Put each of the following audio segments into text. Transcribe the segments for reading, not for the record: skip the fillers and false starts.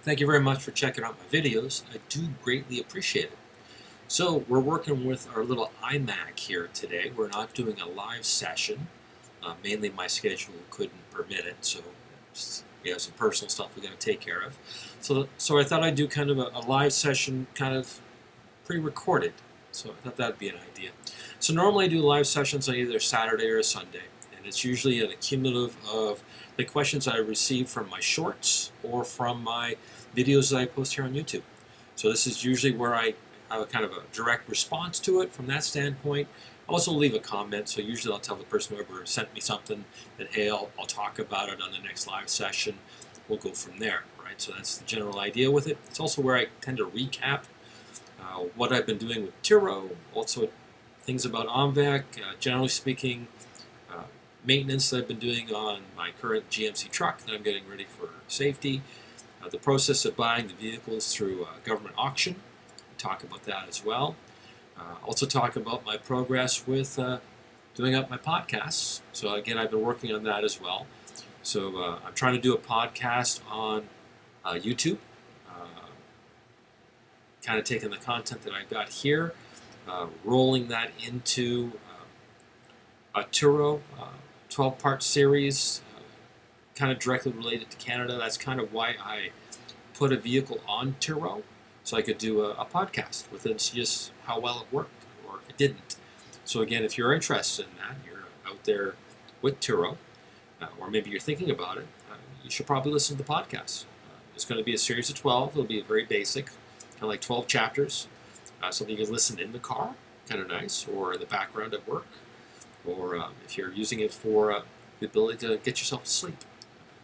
Thank you very much for checking out my videos. I do greatly appreciate it. So we're working with our little iMac here today. We're not doing a live session. Mainly my schedule couldn't permit it, so we have some personal stuff we got to take care of. So I thought I'd do kind of a live session, kind of pre-recorded. So I thought that'd be an idea. So normally I do live sessions on either Saturday or a Sunday, and it's usually an accumulative of the questions I receive from my shorts or from my videos that I post here on YouTube. So this is usually where I have a kind of a direct response to it from that standpoint. I also leave a comment, so usually I'll tell the person whoever sent me something that, hey, I'll talk about it on the next live session. We'll go from there, right? So that's the general idea with it. It's also where I tend to recap what I've been doing with Tiro, also things about OMVEC, generally speaking, maintenance that I've been doing on my current GMC truck that I'm getting ready for safety, the process of buying the vehicles through government auction. Talk about that as well. Also talk about my progress with doing up my podcasts. So again, I've been working on that as well. So I'm trying to do a podcast on YouTube, kind of taking the content that I've got here, rolling that into a Turo 12-part series, kind of directly related to Canada. That's kind of why I put a vehicle on Turo, so I could do a podcast with it, just how well it worked or it didn't. So again, if you're interested in that, you're out there with Turo, or maybe you're thinking about it, you should probably listen to the podcast. It's going to be a series of 12. It'll be very basic, kind of like 12 chapters, something you can listen in the car, kind of nice, or in the background at work, or if you're using it for the ability to get yourself to sleep,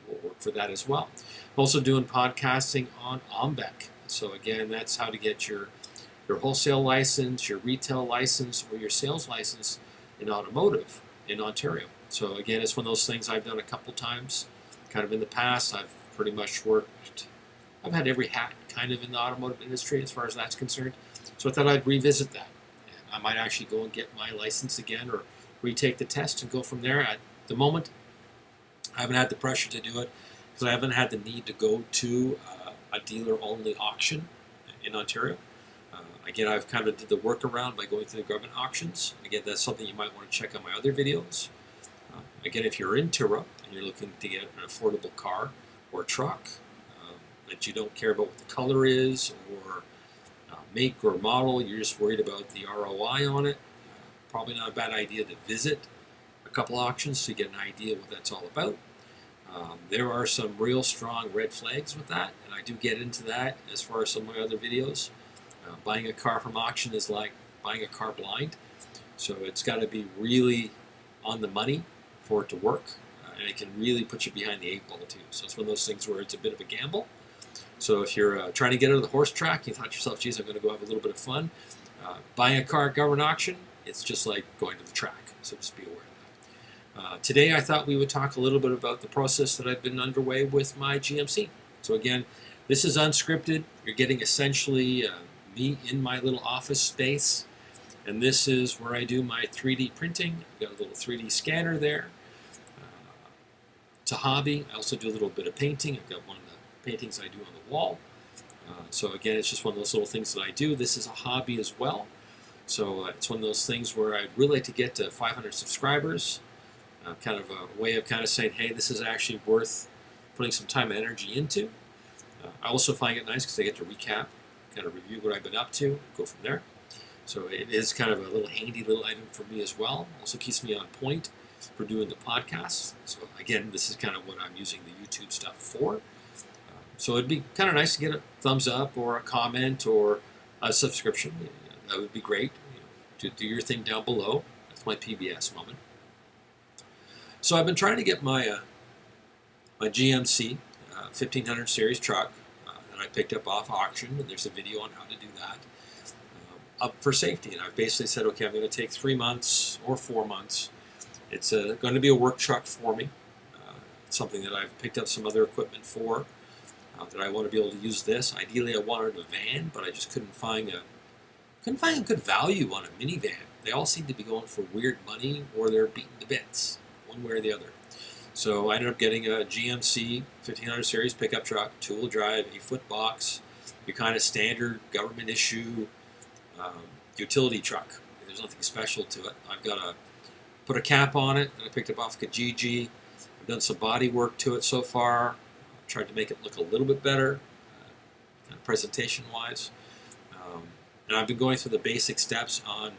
will work for that as well. I'm also doing podcasting on OMVEC. So again, that's how to get your wholesale license, your retail license, or your sales license in automotive in Ontario. So again, it's one of those things I've done a couple times, kind of in the past. I've pretty much I've had every hat kind of in the automotive industry as far as that's concerned. So I thought I'd revisit that. And I might actually go and get my license again or retake the test and go from there. At the moment, I haven't had the pressure to do it because I haven't had the need to go to a dealer-only auction in Ontario. Again, I've kind of did the workaround by going through the government auctions. Again, that's something you might want to check out my other videos. Again, if you're in Turo and you're looking to get an affordable car or truck that you don't care about what the color is or make or model, you're just worried about the ROI on it, probably not a bad idea to visit a couple auctions to get an idea what that's all about. There are some real strong red flags with that, and I do get into that as far as some of my other videos. Buying a car from auction is like buying a car blind, so it's got to be really on the money for it to work, and it can really put you behind the 8 ball too. So it's one of those things where it's a bit of a gamble. So if you're trying to get out of the horse track, you thought to yourself, geez, I'm going to go have a little bit of fun. Buying a car at government auction, it's just like going to the track, so just be aware of that. Today I thought we would talk a little bit about the process that I've been underway with my GMC. So again, this is unscripted. You're getting essentially me in my little office space, and this is where I do my 3D printing. I've got a little 3D scanner there. It's a hobby. I also do a little bit of painting. I've got one of the paintings I do on the wall. So again, it's just one of those little things that I do. This is a hobby as well. So it's one of those things where I'd really like to get to 500 subscribers. Kind of a way of kind of saying, hey, this is actually worth putting some time and energy into. I also find it nice because I get to recap, kind of review what I've been up to, go from there. So it is kind of a little handy little item for me as well. Also keeps me on point for doing the podcasts. So again, this is kind of what I'm using the YouTube stuff for. So it'd be kind of nice to get a thumbs up or a comment or a subscription. That would be great. To do your thing down below. That's my PBS moment. So I've been trying to get my GMC 1500 series truck that I picked up off auction, and there's a video on how to do that, up for safety. And I've basically said, okay, I'm going to take 3 months or 4 months. It's going to be a work truck for me. It's something that I've picked up some other equipment for, that I want to be able to use this. Ideally, I wanted a van, but I just couldn't find a good value on a minivan. They all seem to be going for weird money, or they're beaten to bits, one way or the other. So I ended up getting a GMC 1500 series pickup truck, two-wheel drive, 8-foot box, your kind of standard government issue utility truck. There's nothing special to it. I've got to put a cap on it that I picked up off Kijiji. I've done some body work to it so far. Tried to make it look a little bit better, kind of presentation-wise. And I've been going through the basic steps on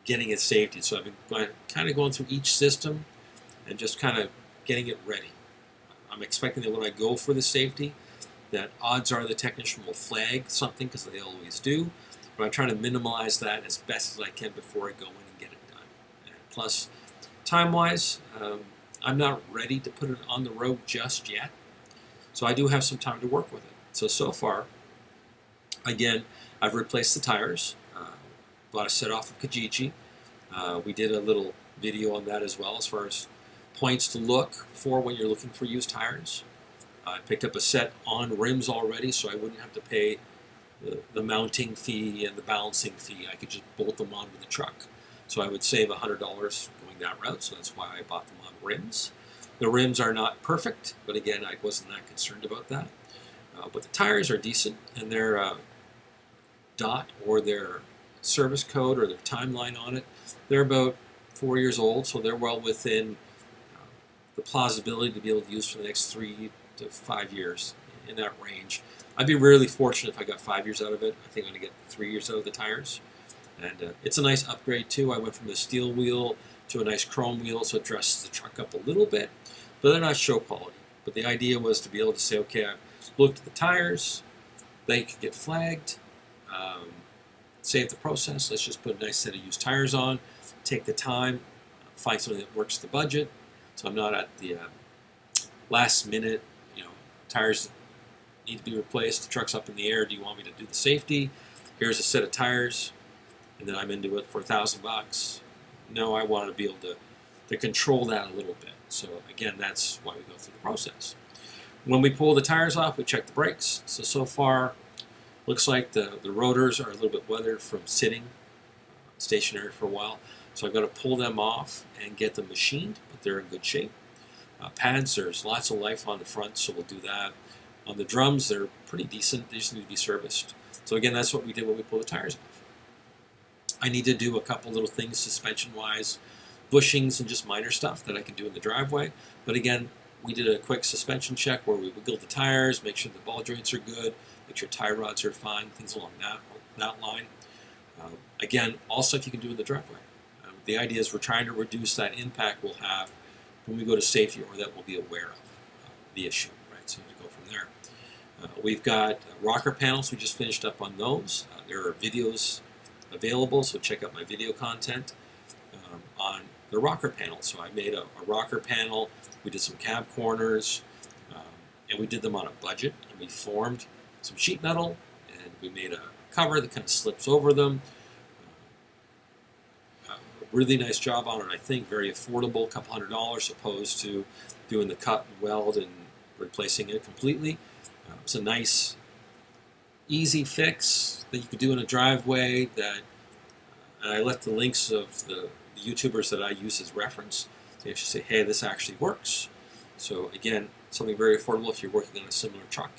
getting it safety. So I've been kind of going through each system and just kind of getting it ready. I'm expecting that when I go for the safety, that odds are the technician will flag something, because they always do. But I'm trying to minimize that as best as I can before I go in and get it done. And plus, time-wise, I'm not ready to put it on the road just yet. So I do have some time to work with it. So far, again, I've replaced the tires. Bought a set off of Kijiji. We did a little video on that as well, as far as points to look for when you're looking for used tires. I picked up a set on rims already, so I wouldn't have to pay the mounting fee and the balancing fee. I could just bolt them onto the truck. So I would save $100 going that route, so that's why I bought them on rims. The rims are not perfect, but again, I wasn't that concerned about that. But the tires are decent, and their dot or their service code or their timeline on it, they're about 4 years old, so they're well within the plausibility to be able to use for the next 3 to 5 years, in that range. I'd be really fortunate if I got 5 years out of it. I think I'm going to get 3 years out of the tires. And it's a nice upgrade too. I went from the steel wheel to a nice chrome wheel, so it dresses the truck up a little bit, but they're not show quality. But the idea was to be able to say, okay, I've looked at the tires, they could get flagged, save the process. Let's just put a nice set of used tires on, take the time, find something that works the budget, so I'm not at the last minute, tires need to be replaced, the truck's up in the air, do you want me to do the safety? Here's a set of tires, and then I'm into it for $1,000. No, I want to be able to control that a little bit. So again, that's why we go through the process. When we pull the tires off, we check the brakes. So far, looks like the rotors are a little bit weathered from sitting stationary for a while. So I've got to pull them off and get them machined, but they're in good shape. Pads, there's lots of life on the front, so we'll do that. On the drums, they're pretty decent. They just need to be serviced. So again, that's what we did when we pulled the tires off. I need to do a couple little things suspension-wise, bushings and just minor stuff that I can do in the driveway. But again, we did a quick suspension check where we wiggled the tires, make sure the ball joints are good, make sure tie rods are fine, things along that line. Again, all stuff you can do in the driveway. The idea is we're trying to reduce that impact we'll have when we go to safety, or that we'll be aware of the issue, right? So to go from there. We've got rocker panels. We just finished up on those. There are videos available, so check out my video content on the rocker panel. So I made a rocker panel. We did some cab corners, and we did them on a budget. And we formed some sheet metal, and we made a cover that kind of slips over them. Really nice job on it, I think. Very affordable, a couple $100 opposed to doing the cut and weld and replacing it completely. It's a nice, easy fix that you could do in a driveway. And I left the links of the YouTubers that I use as reference. They actually say, hey, this actually works. So again, something very affordable if you're working on a similar truck.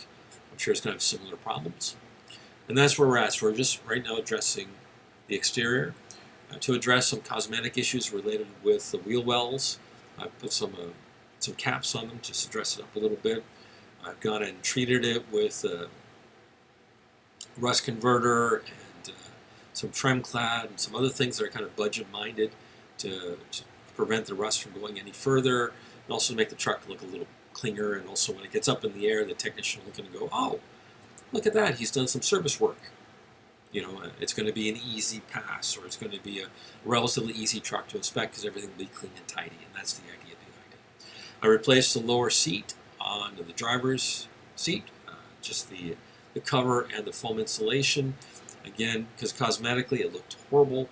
I'm sure it's going to have similar problems. And that's where we're at. So we're just right now addressing the exterior. To address some cosmetic issues related with the wheel wells, I put some caps on them just to dress it up a little bit. I've gone and treated it with a rust converter and some trim clad and some other things that are kind of budget minded to prevent the rust from going any further, and also to make the truck look a little cleaner. And also when it gets up in the air, the technician will look and go, oh, look at that, he's done some service work. It's going to be an easy pass, or it's going to be a relatively easy truck to inspect because everything will be clean and tidy, and that's the idea behind it. I replaced the lower seat on the driver's seat, just the cover and the foam insulation. Again, because cosmetically it looked horrible.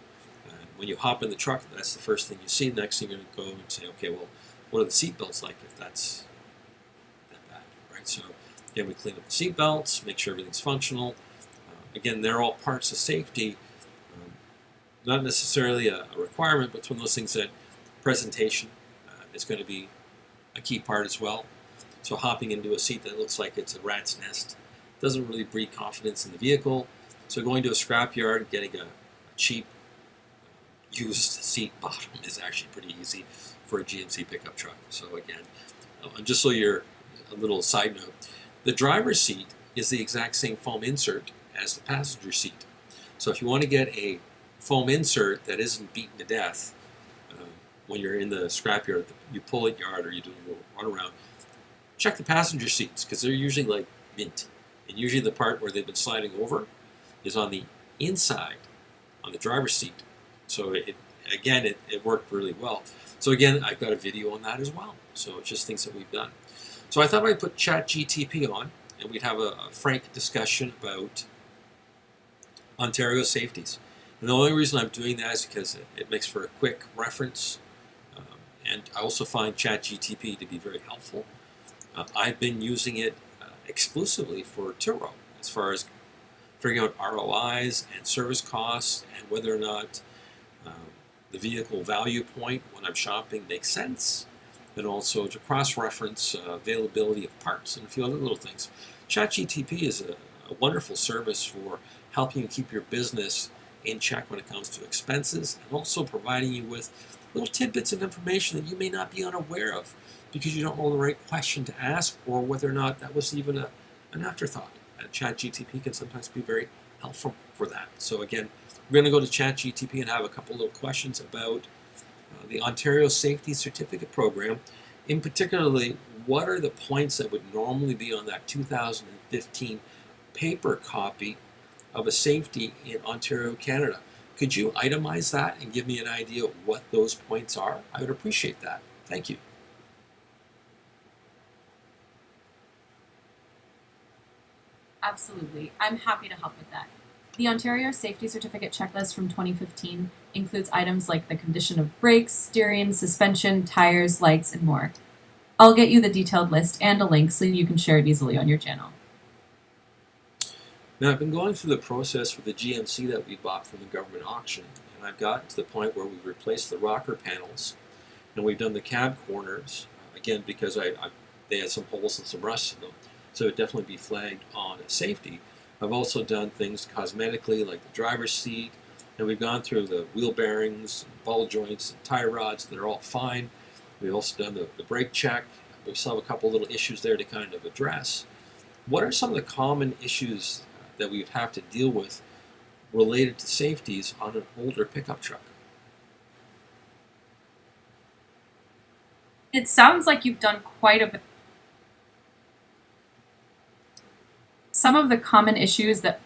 When you hop in the truck, that's the first thing you see. Next thing you're going to go and say, okay, well, what are the seat belts like if that's that bad, right? So again, we clean up the seat belts, make sure everything's functional. Again, they're all parts of safety, not necessarily a requirement, but it's one of those things that presentation is going to be a key part as well. So hopping into a seat that looks like it's a rat's nest doesn't really breed confidence in the vehicle. So going to a scrapyard and getting a cheap used seat bottom is actually pretty easy for a GMC pickup truck. So again, just so you're a little side note, the driver's seat is the exact same foam insert as the passenger seat. So if you want to get a foam insert that isn't beaten to death when you're in the scrapyard, you pull it yard or you do a little run around, check the passenger seats because they're usually like mint. And usually the part where they've been sliding over is on the inside, on the driver's seat. So it worked really well. So again, I've got a video on that as well. So it's just things that we've done. So I thought I'd put ChatGPT on and we'd have a frank discussion about Ontario safeties. And the only reason I'm doing that is because it makes for a quick reference. And I also find ChatGPT to be very helpful. I've been using it exclusively for Turo as far as figuring out ROIs and service costs and whether or not the vehicle value point when I'm shopping makes sense, and also to cross-reference availability of parts and a few other little things. ChatGPT is a wonderful service for helping you keep your business in check when it comes to expenses, and also providing you with little tidbits of information that you may not be unaware of because you don't know the right question to ask or whether or not that was even an afterthought. ChatGPT can sometimes be very helpful for that. So again, we're going to go to ChatGPT and have a couple little questions about the Ontario Safety Certificate Program. In particularly, what are the points that would normally be on that 2015 paper copy of a safety in Ontario, Canada? Could you itemize that and give me an idea of what those points are? I would appreciate that. Thank you. Absolutely. I'm happy to help with that. The Ontario Safety Certificate Checklist from 2015 includes items like the condition of brakes, steering, suspension, tires, lights, and more. I'll get you the detailed list and a link so you can share it easily on your channel. Now, I've been going through the process for the GMC that we bought from the government auction, and I've gotten to the point where we've replaced the rocker panels, and we've done the cab corners, again, because they had some holes and some rust in them, so it would definitely be flagged on safety. I've also done things cosmetically, like the driver's seat, and we've gone through the wheel bearings, ball joints, and tie rods that are all fine. We've also done the brake check. We still have a couple little issues there to kind of address. What are some of the common issues that we would have to deal with related to safeties on an older pickup truck? It sounds like you've done quite a bit. Some of the common issues that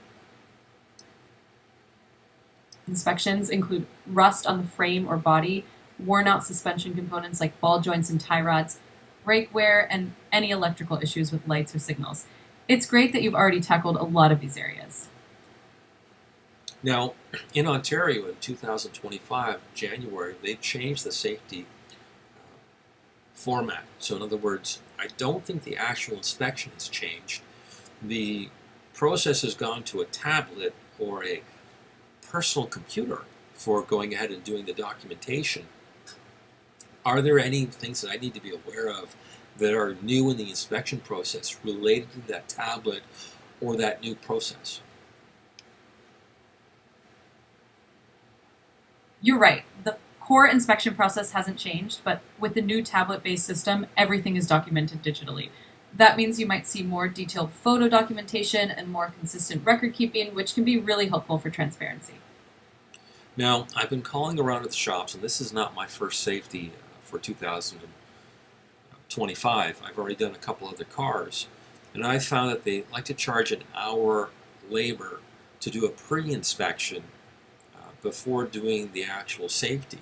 inspections include rust on the frame or body, worn out suspension components like ball joints and tie rods, brake wear, and any electrical issues with lights or signals. It's great that you've already tackled a lot of these areas. Now, in Ontario in 2025, January, they changed the safety format. So in other words, I don't think the actual inspection has changed. The process has gone to a tablet or a personal computer for going ahead and doing the documentation. Are there any things that I need to be aware of that are new in the inspection process related to that tablet or that new process? You're right. The core inspection process hasn't changed, but with the new tablet-based system, everything is documented digitally. That means you might see more detailed photo documentation and more consistent record keeping, which can be really helpful for transparency. Now, I've been calling around at the shops, and this is not my first safety for 2025. I've already done a couple other cars, and I found that they like to charge an hour labor to do a pre-inspection before doing the actual safety.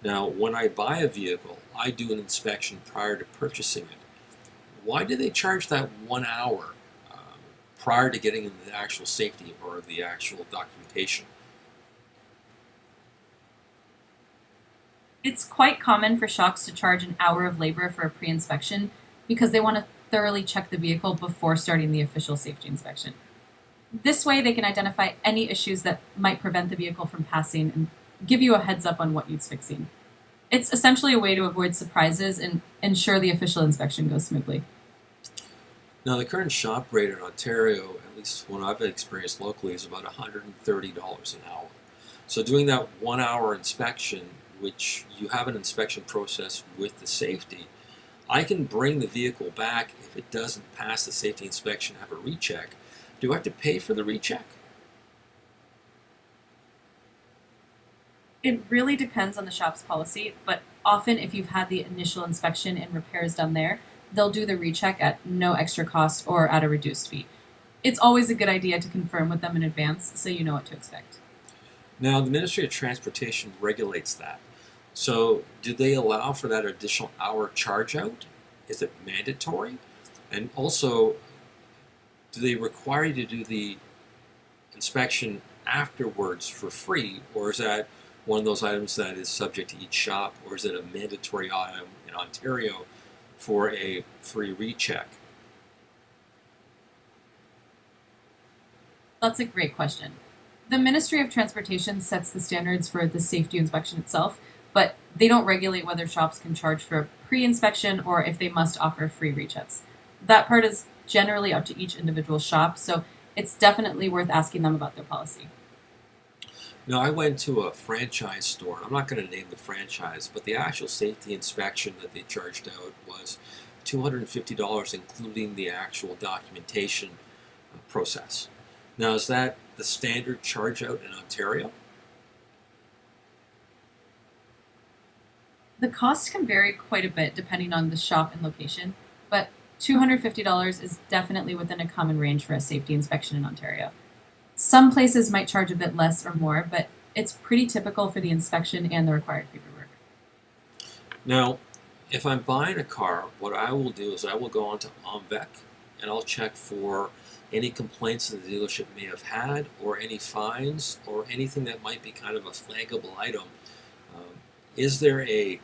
Now, when I buy a vehicle, I do an inspection prior to purchasing it. Why do they charge that 1 hour prior to getting into the actual safety or the actual documentation? It's quite common for shops to charge an hour of labor for a pre-inspection because they want to thoroughly check the vehicle before starting the official safety inspection. This way they can identify any issues that might prevent the vehicle from passing and give you a heads up on what needs fixing. It's essentially a way to avoid surprises and ensure the official inspection goes smoothly. Now, the current shop rate in Ontario, at least what I've experienced locally, is about $130 an hour. So, doing that 1 hour inspection, which you have an inspection process with the safety, I can bring the vehicle back if it doesn't pass the safety inspection, have a recheck. Do I have to pay for the recheck? It really depends on the shop's policy, but often if you've had the initial inspection and repairs done there, they'll do the recheck at no extra cost or at a reduced fee. It's always a good idea to confirm with them in advance so you know what to expect. Now, the Ministry of Transportation regulates that. So, do they allow for that additional hour charge out? Is it mandatory? And also, do they require you to do the inspection afterwards for free, or is that one of those items that is subject to each shop, or is it a mandatory item in Ontario for a free recheck? That's a great question. The Ministry of Transportation sets the standards for the safety inspection itself, but they don't regulate whether shops can charge for a pre inspection or if they must offer free rechecks. That part is generally up to each individual shop, so it's definitely worth asking them about their policy. Now, I went to a franchise store, and I'm not going to name the franchise, but the actual safety inspection that they charged out was $250, including the actual documentation process. Now, is that the standard charge out in Ontario? The cost can vary quite a bit depending on the shop and location, but $250 is definitely within a common range for a safety inspection in Ontario. Some places might charge a bit less or more, but it's pretty typical for the inspection and the required paperwork. Now, if I'm buying a car, what I will do is I will go onto OMVEC and I'll check for any complaints that the dealership may have had, or any fines, or anything that might be kind of a flaggable item. Is there a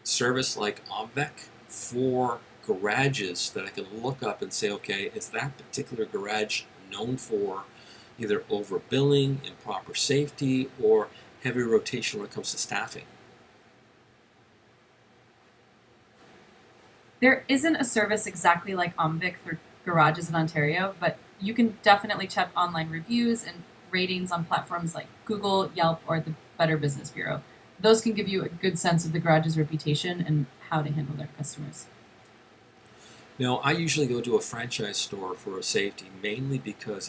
service like OMVEC for garages that I can look up and say, okay, is that particular garage known for either overbilling, improper safety, or heavy rotation when it comes to staffing? There isn't a service exactly like OMVIC for garages in Ontario, but you can definitely check online reviews and ratings on platforms like Google, Yelp, or the Better Business Bureau. Those can give you a good sense of the garage's reputation and how to handle their customers. Now, I usually go to a franchise store for a safety mainly because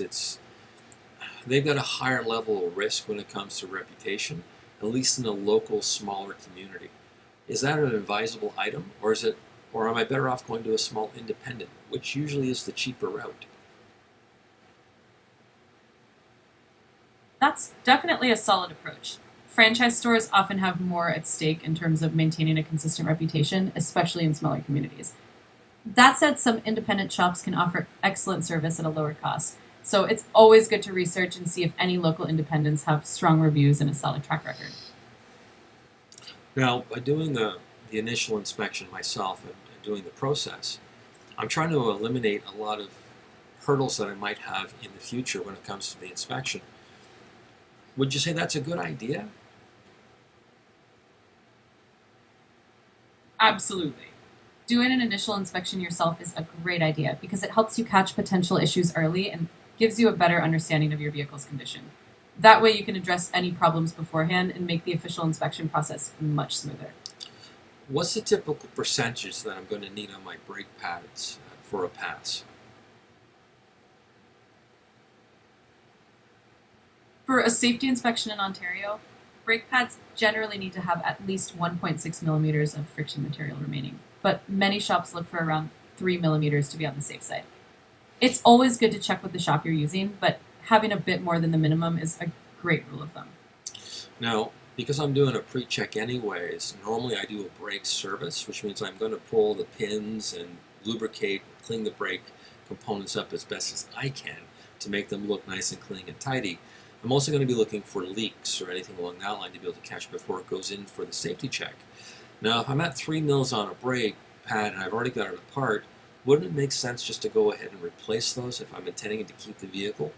they've got a higher level of risk when it comes to reputation, at least in a local, smaller community. Is that an advisable item, or am I better off going to a small independent, which usually is the cheaper route? That's definitely a solid approach. Franchise stores often have more at stake in terms of maintaining a consistent reputation, especially in smaller communities. That said, some independent shops can offer excellent service at a lower cost, so it's always good to research and see if any local independents have strong reviews and a solid track record. Now, by doing the initial inspection myself and doing the process, I'm trying to eliminate a lot of hurdles that I might have in the future when it comes to the inspection. Would you say that's a good idea? Absolutely. Doing an initial inspection yourself is a great idea because it helps you catch potential issues early and gives you a better understanding of your vehicle's condition. That way, you can address any problems beforehand and make the official inspection process much smoother. What's the typical percentage that I'm going to need on my brake pads for a pass? For a safety inspection in Ontario, brake pads generally need to have at least 1.6 millimeters of friction material remaining, but many shops look for around 3 millimeters to be on the safe side. It's always good to check with the shop you're using, but having a bit more than the minimum is a great rule of thumb. Now, because I'm doing a pre-check anyways, normally I do a brake service, which means I'm going to pull the pins and lubricate, clean the brake components up as best as I can to make them look nice and clean and tidy. I'm also going to be looking for leaks or anything along that line to be able to catch before it goes in for the safety check. Now, if I'm at 3 mils on a brake pad and I've already got it apart, wouldn't it make sense just to go ahead and replace those if I'm intending to keep the vehicle?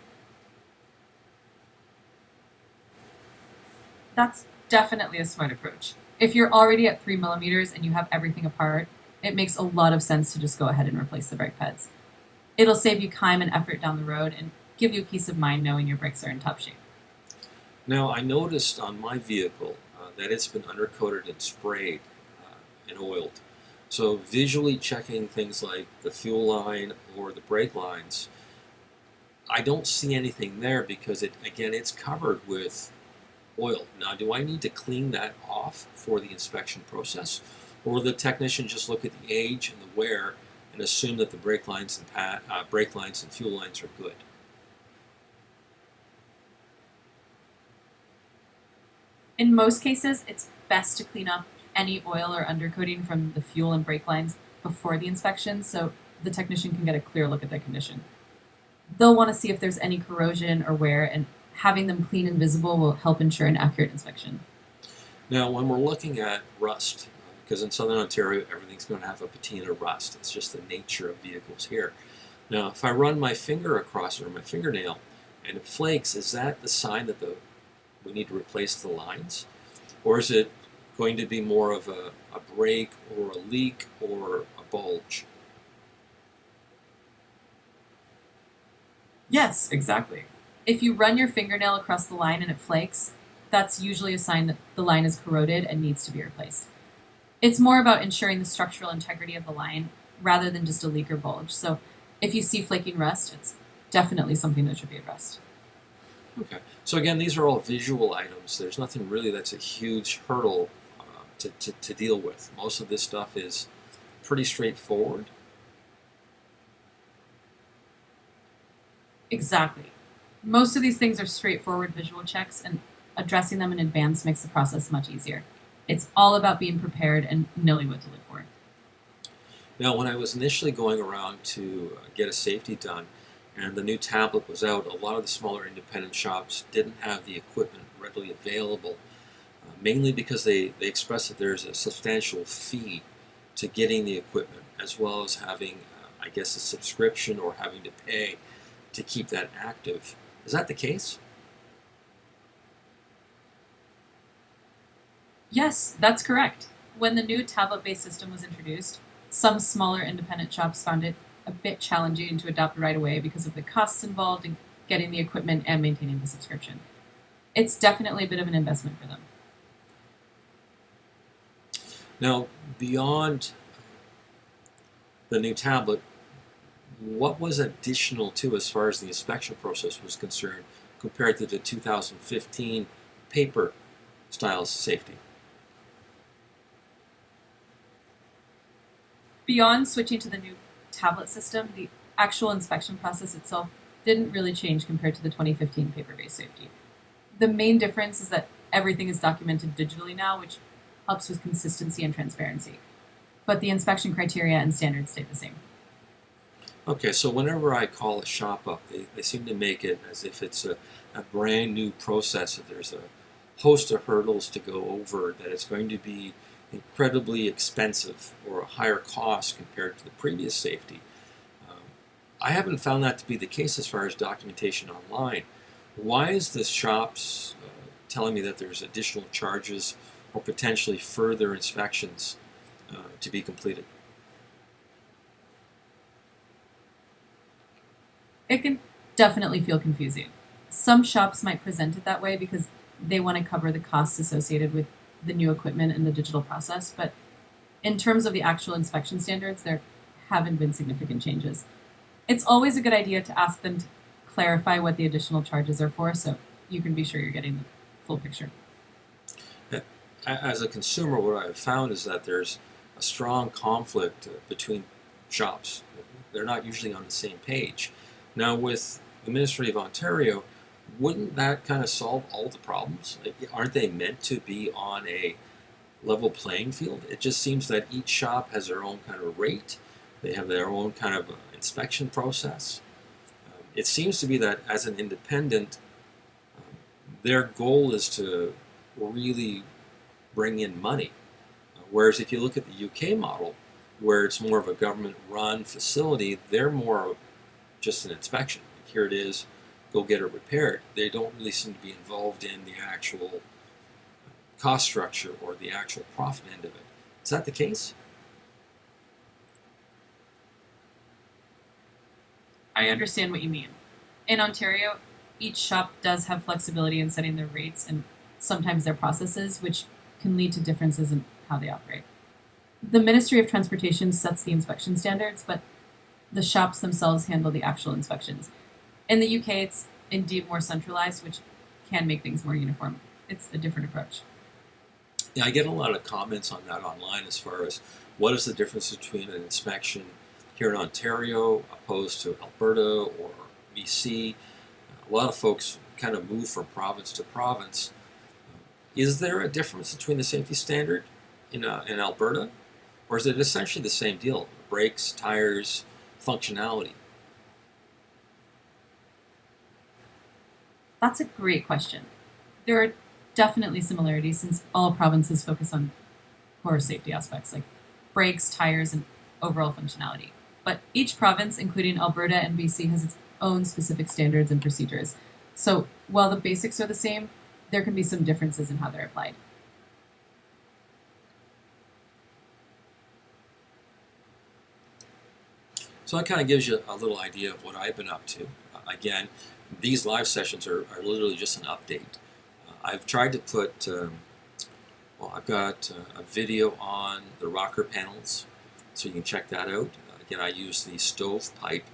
That's definitely a smart approach. If you're already at 3 millimeters and you have everything apart, it makes a lot of sense to just go ahead and replace the brake pads. It'll save you time and effort down the road and give you peace of mind knowing your brakes are in top shape. Now, I noticed on my vehicle that it's been undercoated and sprayed and oiled. So visually checking things like the fuel line or the brake lines, I don't see anything there because it's covered with oil. Now, do I need to clean that off for the inspection process, or will the technician just look at the age and the wear and assume that the brake lines and fuel lines are good? In most cases, it's best to clean off any oil or undercoating from the fuel and brake lines before the inspection so the technician can get a clear look at their condition. They'll want to see if there's any corrosion or wear, and having them clean and visible will help ensure an accurate inspection. Now, when we're looking at rust, because in Southern Ontario, everything's going to have a patina rust. It's just the nature of vehicles here. Now, if I run my finger across it or my fingernail and it flakes, is that the sign that we need to replace the lines? Or is it going to be more of a break or a leak or a bulge? Yes, exactly. If you run your fingernail across the line and it flakes, that's usually a sign that the line is corroded and needs to be replaced. It's more about ensuring the structural integrity of the line rather than just a leak or bulge. So if you see flaking rust, it's definitely something that should be addressed. Okay. So again, these are all visual items. There's nothing really that's a huge hurdle to deal with. Most of this stuff is pretty straightforward. Exactly. Most of these things are straightforward visual checks, and addressing them in advance makes the process much easier. It's all about being prepared and knowing what to look for. Now, when I was initially going around to get a safety done and the new tablet was out, a lot of the smaller independent shops didn't have the equipment readily available, mainly because they express that there's a substantial fee to getting the equipment, as well as having, a subscription or having to pay to keep that active. Is that the case? Yes, that's correct. When the new tablet-based system was introduced, some smaller independent shops found it a bit challenging to adopt right away because of the costs involved in getting the equipment and maintaining the subscription. It's definitely a bit of an investment for them. Now, beyond the new tablet, what was additional to as far as the inspection process was concerned compared to the 2015 paper style safety? Beyond switching to the new tablet system, the actual inspection process itself didn't really change compared to the 2015 paper-based safety. The main difference is that everything is documented digitally now, which helps with consistency and transparency. But the inspection criteria and standards stay the same. Okay, so whenever I call a shop up, they seem to make it as if it's a brand new process, that there's a host of hurdles to go over, that it's going to be incredibly expensive or a higher cost compared to the previous safety. I haven't found that to be the case as far as documentation online. Why is the shops telling me that there's additional charges or potentially further inspections to be completed? It can definitely feel confusing. Some shops might present it that way because they want to cover the costs associated with the new equipment and the digital process, but in terms of the actual inspection standards, there haven't been significant changes. It's always a good idea to ask them to clarify what the additional charges are for so you can be sure you're getting the full picture. As a consumer, what I've found is that there's a strong conflict between shops. They're not usually on the same page. Now, with the Ministry of Ontario, wouldn't that kind of solve all the problems? Like, aren't they meant to be on a level playing field? It just seems that each shop has their own kind of rate. They have their own kind of inspection process. It seems to be that as an independent, their goal is to really bring in money. Whereas if you look at the UK model, where it's more of a government-run facility, they're more just an inspection. Like, here it is, go get it repaired. They don't really seem to be involved in the actual cost structure or the actual profit end of it. Is that the case? I understand what you mean. In Ontario, each shop does have flexibility in setting their rates and sometimes their processes, which can lead to differences in how they operate. The Ministry of Transportation sets the inspection standards, but the shops themselves handle the actual inspections. In the UK, it's indeed more centralized, which can make things more uniform. It's a different approach. Yeah, I get a lot of comments on that online as far as what is the difference between an inspection here in Ontario opposed to Alberta or BC. A lot of folks kind of move from province to province. Is there a difference between the safety standard in Alberta, or is it essentially the same deal? Brakes, tires, functionality? That's a great question. There are definitely similarities since all provinces focus on core safety aspects like brakes, tires, and overall functionality. But each province, including Alberta and BC, has its own specific standards and procedures. So while the basics are the same, there can be some differences in how they're applied. So that kind of gives you a little idea of what I've been up to. Again, these live sessions are literally just an update. I've tried to put, I've got a video on the rocker panels, so you can check that out. Again, I use the stovepipe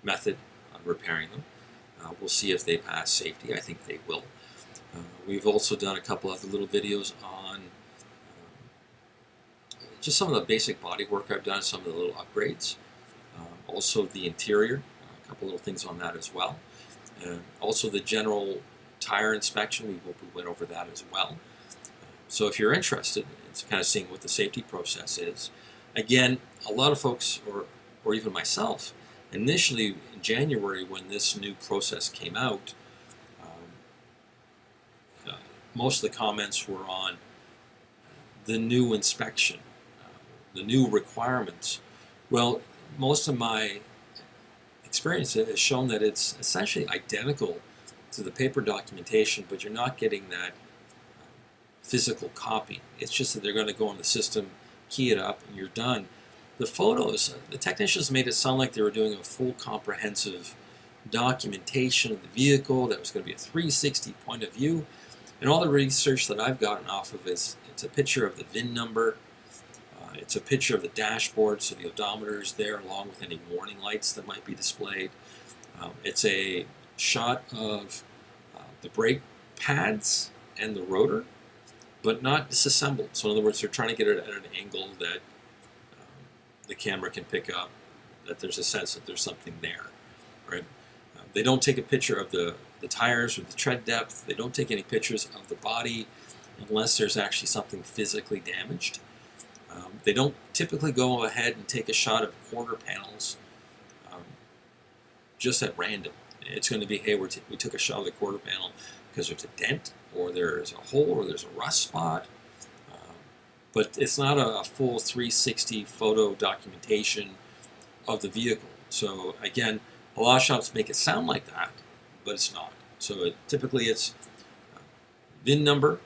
method of repairing them. We'll see if they pass safety. I think they will. We've also done a couple of little videos on just some of the basic body work I've done, some of the little upgrades. Also the interior, a couple little things on that as well. Also the general tire inspection, we went over that as well. So if you're interested in kind of seeing what the safety process is, again, a lot of folks, or even myself, initially in January when this new process came out, most of the comments were on the new inspection, the new requirements. Well, most of my experience has shown that it's essentially identical to the paper documentation, but you're not getting that physical copy. It's just that they're going to go in the system, key it up, and you're done. The photos, the technicians made it sound like they were doing a full comprehensive documentation of the vehicle that was going to be a 360 point of view. And all the research that I've gotten off of it's a picture of the VIN number, it's a picture of the dashboard, so the odometer is there along with any warning lights that might be displayed. It's a shot of the brake pads and the rotor, but not disassembled. So in other words, they're trying to get it at an angle that the camera can pick up, that there's a sense that there's something there, right? They don't take a picture of the tires or the tread depth. They don't take any pictures of the body unless there's actually something physically damaged. They don't typically go ahead and take a shot of quarter panels just at random. It's going to be, hey, we took a shot of the quarter panel because there's a dent or there's a hole or there's a rust spot. But it's not a full 360 photo documentation of the vehicle. So again, a lot of shops make it sound like that, but it's not. So typically it's VIN number.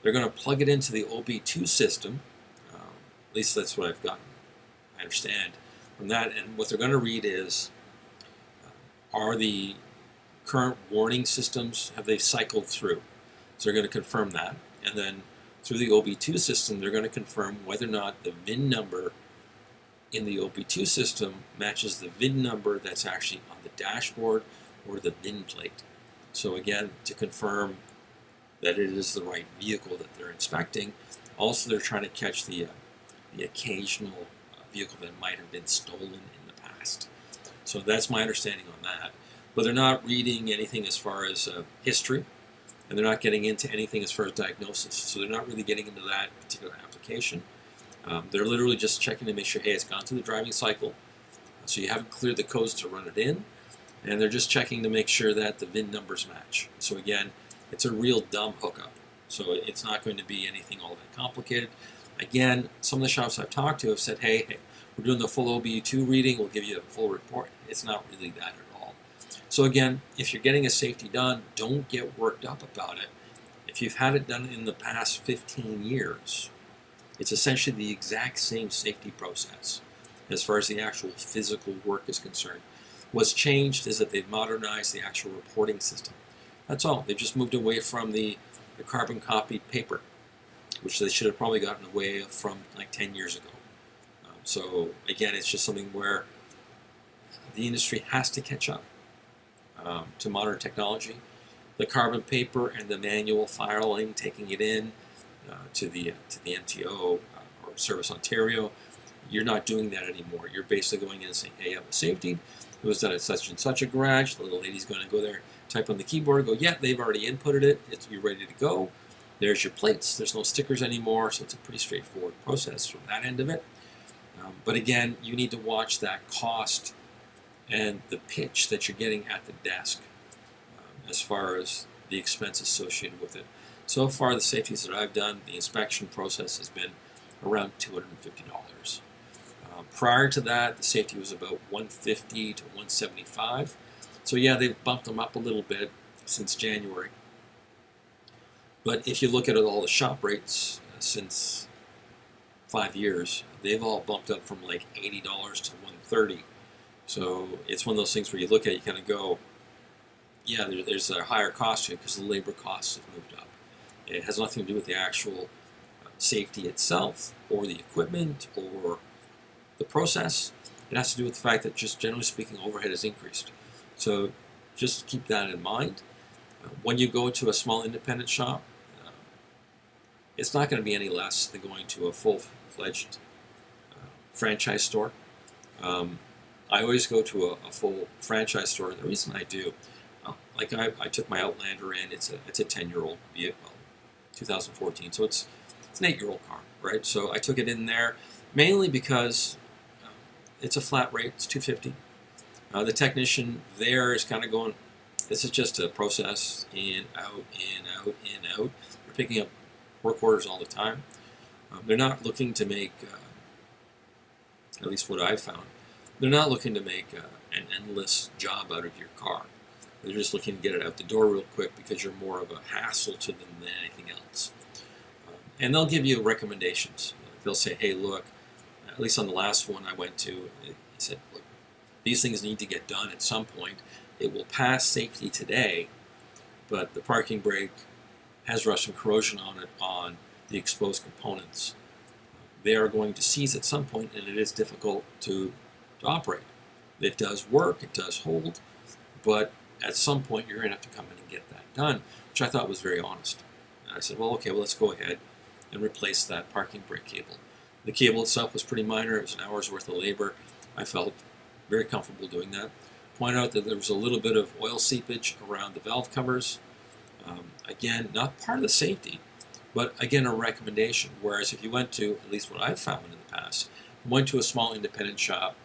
They're going to plug it into the OB2 system. At least that's what I've gotten, I understand from that. And what they're going to read is, are the current warning systems, have they cycled through? So they're going to confirm that. And then through the OB2 system, they're going to confirm whether or not the VIN number in the OB2 system matches the VIN number that's actually on the dashboard or the VIN plate. So again, to confirm that it is the right vehicle that they're inspecting. Also, they're trying to catch the occasional vehicle that might have been stolen in the past. So that's my understanding on that. But they're not reading anything as far as history, and they're not getting into anything as far as diagnosis. So they're not really getting into that particular application. They're literally just checking to make sure, hey, it's gone through the driving cycle, so you haven't cleared the codes to run it in, and they're just checking to make sure that the VIN numbers match. So again, it's a real dumb hookup. So it's not going to be anything all that complicated. Again, some of the shops I've talked to have said, hey, we're doing the full OBU2 reading, we'll give you a full report. It's not really that at all. So again, if you're getting a safety done, don't get worked up about it. if you've had it done in the past 15 years, it's essentially the exact same safety process as far as the actual physical work is concerned. What's changed is that they've modernized the actual reporting system. That's all. They've just moved away from the carbon copied paper, which they should have probably gotten away from like 10 years ago. So again, it's just something where the industry has to catch up to modern technology. The carbon paper and the manual filing, taking it in to the MTO or Service Ontario, you're not doing that anymore. You're basically going in and saying, hey, I have a safety. It was done at such and such a garage. The little lady's going to go there, type on the keyboard, go, yeah, they've already inputted it. You're ready to go. There's your plates. There's no stickers anymore, so it's a pretty straightforward process from that end of it. But again, you need to watch that cost and the pitch that you're getting at the desk as far as the expense associated with it. So far, the safeties that I've done, the inspection process has been around $250. Prior to that, the safety was about $150 to $175. So yeah, they've bumped them up a little bit since January. But if you look at all the shop rates since 5 years, they've all bumped up from like $80 to $130. So it's one of those things where you look at it, you kind of go, yeah, there's a higher cost to it because the labor costs have moved up. It has nothing to do with the actual safety itself or the equipment or the process. It has to do with the fact that just generally speaking, overhead has increased. So just keep that in mind. When you go to a small independent shop, it's not going to be any less than going to a full-fledged franchise store. I always go to a full franchise store, and the reason I do, like I took my Outlander in. It's a 10-year-old vehicle, 2014, so it's an 8-year-old car, right? So I took it in there mainly because it's a flat rate. It's $250. The technician there is kind of going, this is just a process, in, out, in, out, in, out. They're picking up work orders all the time. They're not looking to make, at least what I've found, they're not looking to make an endless job out of your car. They're just looking to get it out the door real quick because you're more of a hassle to them than anything else. And they'll give you recommendations. They'll say, hey, look, at least on the last one I went to, he said, look, these things need to get done at some point. It will pass safety today, but the parking brake has rust and corrosion on it on the exposed components. They are going to seize at some point, and it is difficult to operate. It does work, it does hold, but at some point you're going to have to come in and get that done, which I thought was very honest. And I said, well, okay, well, let's go ahead and replace that parking brake cable. The cable itself was pretty minor. It was an hour's worth of labor. I felt very comfortable doing that. Point out that there was a little bit of oil seepage around the valve covers. Again, not part of the safety, but again, a recommendation. Whereas if you went to, at least what I've found in the past, went to a small independent shop,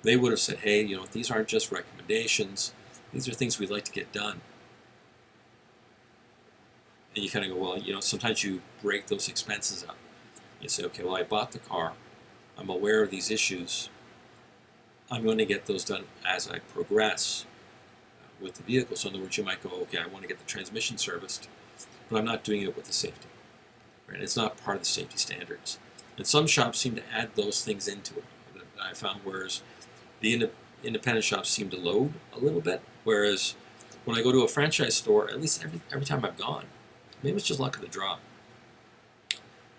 they would have said, hey, you know, these aren't just recommendations. These are things we'd like to get done. And you kind of go, well, you know, sometimes you break those expenses up. You say, okay, well, I bought the car. I'm aware of these issues. I'm going to get those done as I progress with the vehicle. So in other words, you might go, okay, I want to get the transmission serviced, but I'm not doing it with the safety. Right? It's not part of the safety standards. And some shops seem to add those things into it that I found, whereas the independent shops seem to load a little bit, whereas when I go to a franchise store, at least every time I've gone, maybe it's just luck of the draw,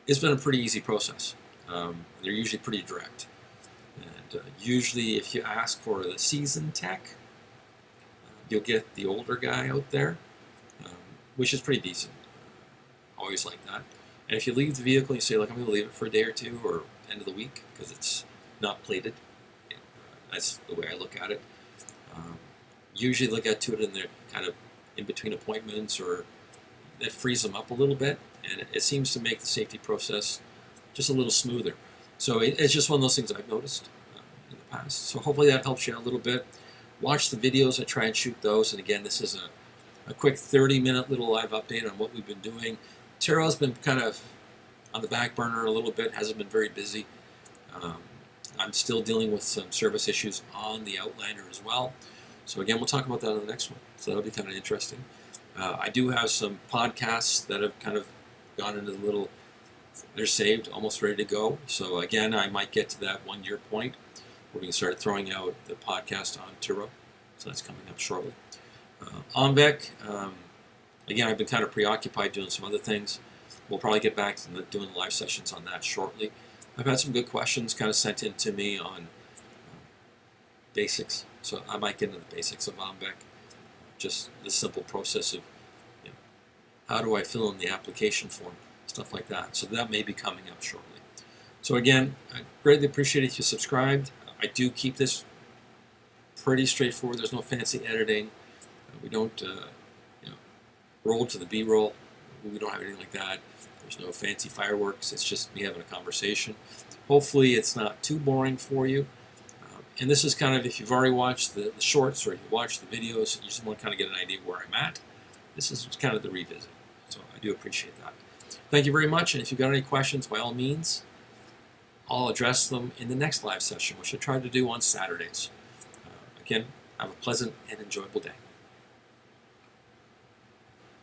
it's been a pretty easy process. They're usually pretty direct. And usually if you ask for the seasoned tech, you'll get the older guy out there, which is pretty decent. Always like that. And if you leave the vehicle and you say, look, I'm going to leave it for a day or two or end of the week because it's not plated, you know, that's the way I look at it. Usually they'll get to it and they're kind of in between appointments, or that frees them up a little bit, and it seems to make the safety process just a little smoother. So it's just one of those things I've noticed in the past. So hopefully that helps you out a little bit. Watch the videos. I try and shoot those. And again, this is a quick 30-minute little live update on what we've been doing. Terrell's been kind of on the back burner a little bit, hasn't been very busy. I'm still dealing with some service issues on the Outlander as well. So again, we'll talk about that in the next one. So that'll be kind of interesting. I do have some podcasts that have kind of gone into the little, they're saved, almost ready to go. So again, I might get to that 1 year point where we can start throwing out the podcast on Turo. So that's coming up shortly. OMVEC, again, I've been kind of preoccupied doing some other things. We'll probably get back to doing live sessions on that shortly. I've had some good questions kind of sent in to me on basics. So I might get into the basics of OMVEC. Just the simple process of, you know, how do I fill in the application form, stuff like that. So that may be coming up shortly. So again, I greatly appreciate it if you subscribed. I do keep this pretty straightforward. There's no fancy editing. We don't roll to the B-roll. We don't have anything like that. There's no fancy fireworks. It's just me having a conversation. Hopefully it's not too boring for you. And this is kind of, if you've already watched the shorts or you watched the videos and you just want to kind of get an idea of where I'm at, this is kind of the revisit. So I do appreciate that. Thank you very much. And if you've got any questions, by all means, I'll address them in the next live session, which I try to do on Saturdays. Again, have a pleasant and enjoyable day.